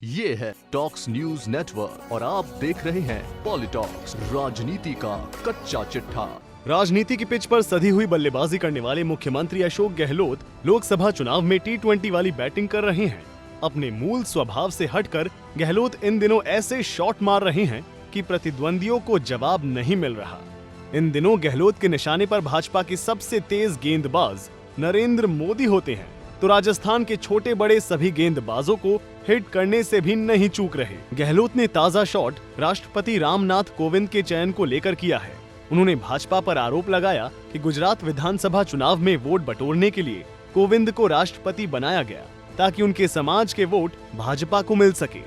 ये है talks news network और आप देख रहे हैं पॉलिटॉक्स, राजनीति का कच्चा चिट्ठा। राजनीति की पिच पर सधी हुई बल्लेबाजी करने वाले मुख्यमंत्री अशोक गहलोत लोकसभा चुनाव में T20 वाली बैटिंग कर रहे हैं। अपने मूल स्वभाव से हटकर गहलोत इन दिनों ऐसे शॉट मार रहे हैं कि प्रतिद्वंदियों को जवाब नहीं मिल रहा। इन दिनों गहलोत के निशाने पर भाजपा के सबसे तेज गेंदबाज नरेंद्र मोदी होते हैं, तो राजस्थान के छोटे बड़े सभी गेंदबाजों को हिट करने से भी नहीं चूक रहे। गहलोत ने ताजा शॉट राष्ट्रपति रामनाथ कोविंद के चयन को लेकर किया है। उन्होंने भाजपा पर आरोप लगाया कि गुजरात विधानसभा चुनाव में वोट बटोरने के लिए कोविंद को राष्ट्रपति बनाया गया ताकि उनके समाज के वोट भाजपा को मिल सके।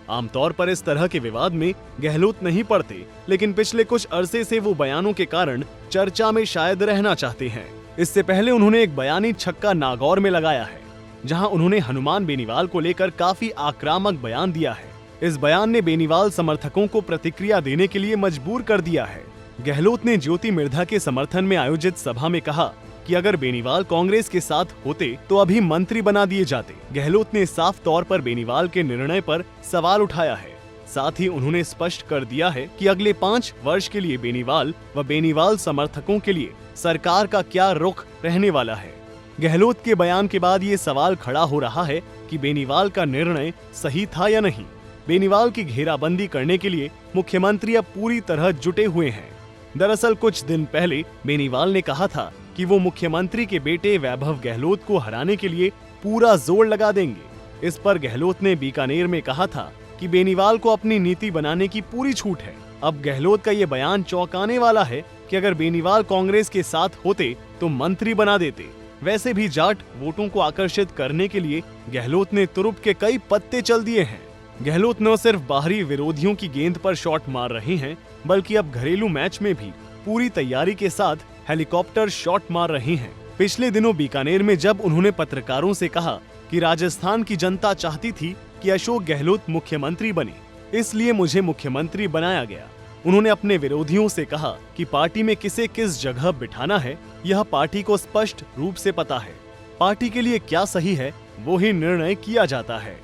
आमतौर पर इस तरह के विवाद में गहलोत नहीं पड़ते, लेकिन पिछले कुछ अरसे से वो बयानों के कारण चर्चा में शायद रहना चाहते हैं। इससे पहले उन्होंने एक बयानी छक्का नागौर में लगाया है, जहां उन्होंने हनुमान बेनीवाल को लेकर काफी आक्रामक बयान दिया है। इस बयान ने बेनीवाल समर्थकों को प्रतिक्रिया देने के लिए मजबूर कर दिया है। गहलोत ने ज्योति मिर्धा के समर्थन में आयोजित सभा में कहा कि अगर बेनीवाल कांग्रेस के साथ होते तो अभी मंत्री बना दिए जाते। गहलोत ने साफ तौर पर बेनीवाल के निर्णय पर सवाल उठाया है। साथ ही उन्होंने स्पष्ट कर दिया है कि अगले 5 वर्ष के लिए बेनीवाल व बेनीवाल समर्थकों के लिए सरकार का क्या रुख रहने वाला है। गहलोत के बयान के बाद ये सवाल खड़ा हो रहा है कि बेनीवाल का निर्णय सही था या नहीं। बेनीवाल की घेराबंदी करने के लिए मुख्यमंत्री अब पूरी तरह जुटे हुए हैं। दरअसल कुछ दिन पहले बेनीवाल ने कहा था कि वो मुख्यमंत्री के बेटे वैभव गहलोत को हराने के लिए पूरा जोर लगा देंगे। इस पर गहलोत ने बीकानेर में कहा था कि बेनीवाल को अपनी नीति बनाने की पूरी छूट है। अब गहलोत का ये बयान चौंकाने वाला है कि अगर बेनीवाल कांग्रेस के साथ होते तो मंत्री बना देते। वैसे भी जाट वोटों को आकर्षित करने के लिए गहलोत ने तुरुप के कई पत्ते चल दिए हैं। गहलोत न सिर्फ बाहरी विरोधियों की गेंद पर शॉट मार रहे हैं, बल्कि अब घरेलू मैच में भी पूरी तैयारी के साथ हेलीकॉप्टर शॉट मार रहे हैं। पिछले दिनों बीकानेर में जब उन्होंने पत्रकारों से कहा कि राजस्थान की जनता चाहती थी कि अशोक गहलोत मुख्यमंत्री बने, इसलिए मुझे मुख्यमंत्री बनाया गया। उन्होंने अपने विरोधियों से कहा कि पार्टी में किसे किस जगह बिठाना है यह पार्टी को स्पष्ट रूप से पता है। पार्टी के लिए क्या सही है वो ही निर्णय किया जाता है।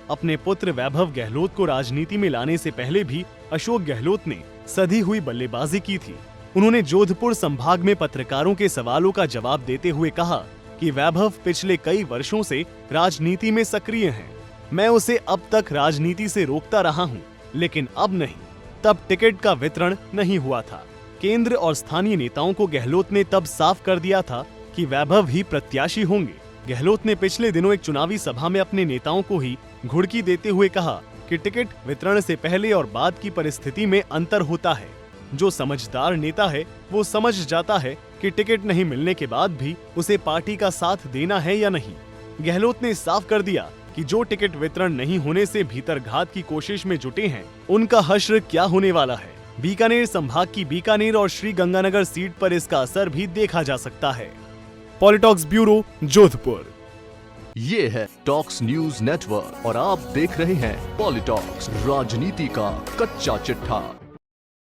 अपने पुत्र वैभव गहलोत को राजनीति में लाने से पहले भी अशोक गहलोत ने सधी हुई बल्लेबाजी की थी। उन्होंने जोधपुर संभाग में पत्रकारों के सवालों का जवाब देते हुए कहा कि वैभव पिछले कई वर्षों से राजनीति में सक्रिय हैं। मैं उसे अब तक राजनीति से रोकता रहा हूं, लेकिन अब नहीं। तब टिकट का वितरण नहीं हुआ था। केंद्र और स्थानीय नेताओं को गहलोत ने तब साफ कर दिया था कि वैभव ही प्रत्याशी होंगे। गहलोत ने पिछले दिनों एक चुनावी सभा में अपने नेताओं को ही घुड़की देते हुए कहा कि टिकट वितरण से पहले और बाद की परिस्थिति में अंतर होता है। जो समझदार नेता है वो समझ जाता है कि टिकट नहीं मिलने के बाद भी उसे पार्टी का साथ देना है या नहीं। गहलोत ने साफ कर दिया कि जो टिकट वितरण नहीं होने से भीतरघात की कोशिश में जुटे हैं, उनका हश्र क्या होने वाला है। बीकानेर संभाग की बीकानेर और श्री गंगानगर सीट पर इसका असर भी देखा जा सकता है। पॉलिटॉक्स ब्यूरो, जोधपुर। ये है टॉक्स न्यूज नेटवर्क और आप देख रहे हैं पॉलिटॉक्स, राजनीति का कच्चा चिट्ठा।